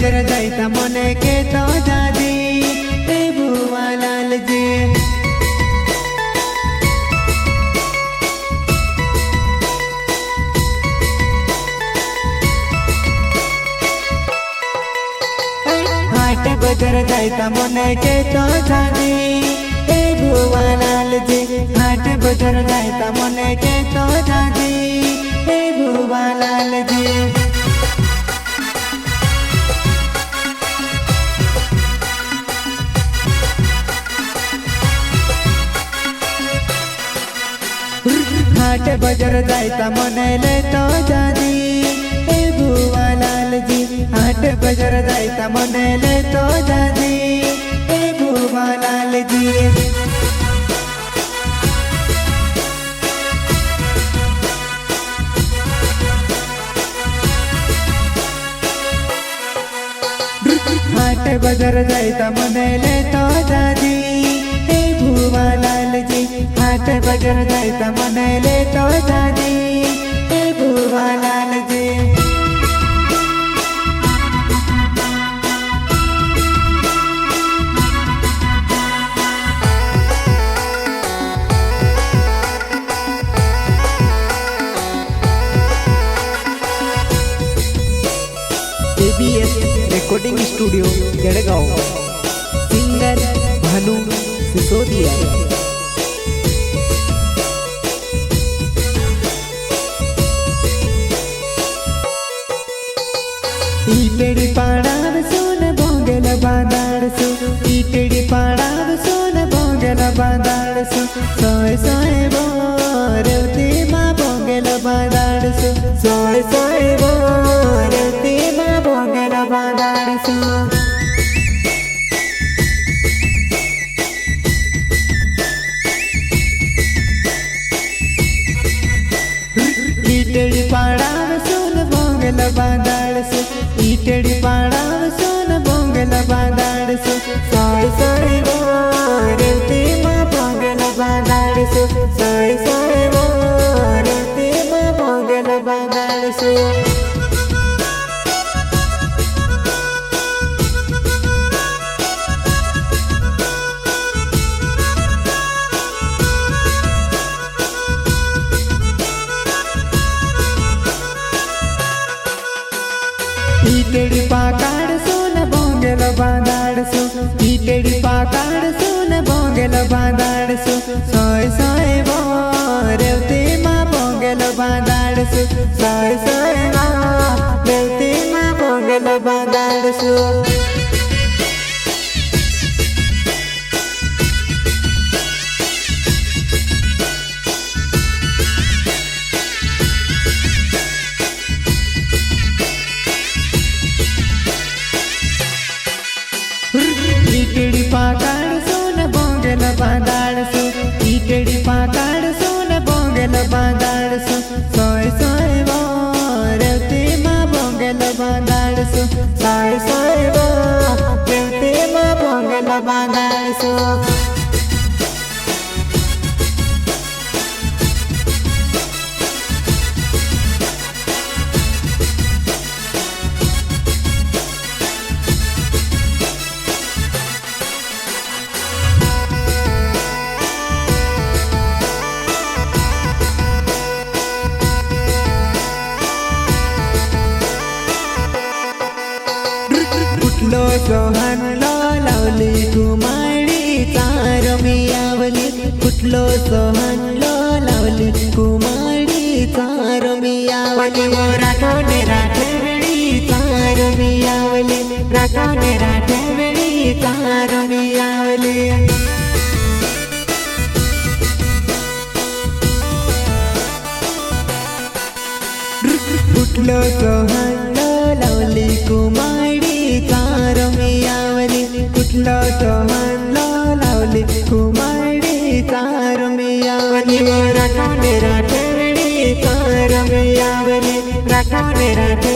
बजर जाता मने के तो दादी ए बुआ लाल जी। हाट बजर जाता मने के तो दादी ए बुआ लाल जी। हाट बजर जाता मने के तो दादी ए बुआ लाल जी। हाट बजर जाता मने ले तो दादी ए बुआ लाल जी। हाट बजर जाता मने ले तो दादी ए बुआ लाल जी। हाट बजर जाता मने ले तो दादी ए बुआ लाल जी। हाट बजर जाता मने ले तो दादी ए बुआ Lal ji. ABS recording studio Jalgaon. Singer Bhanu Sisodiya. ईटेडी पाडाव सोन बोंगल बांधाडसो। ईटेडी पाडाव सोन बोंगल बांधाडसो। सोय सोय बो रेवती मा बोंगल बांधाडसो। सोय सोय बो रेवती मा बोंगल बांधाडसो। ईटेडी पाडाव सोन बोंगल बांधाडसो। ईटेडी पाडाव सोन बोंगल बांधाडसो। सोय सोय बो रेवती मा बोंगल बांधाडसो। सोय सोय बो रेवती मा बोंगल बांधाडसो। ईटेडी पाकाड सोन बोंगल बांधाडसो। ईटेडी पाकाड सोन बोंगल बांधाडसो। सोय सोय बो रेवती मा बोंगल बांधाडसो। सोय सोय बो रेवती मा बोंगल बांधाडसो। ईटेडी पाकाड सोन बोंगल बांधाडसो। ईटेडी पाकाड सोन बोंगल बांधाडसो। सोय सोय बो रेवती मा बोंगल बांधाडसो। सोय सोय बो रेवती मा बोंगल बांधाडसो। कुठलो सोहन लो लावली कुमारी चारमी आवली। कुठलो सोहन लो लावली कुमारी चारमी आवली। राठोने राठेवडी चारमी आवली। राठोने राठेवडी चारमी आवली। कुठलो सोहन लो लावली कुमारी चारमी आवली। कुठलो सोहन लो लावली कुमारी चारमी आवली। राठोने राठेवडी चारमी आवली। राठोने राठे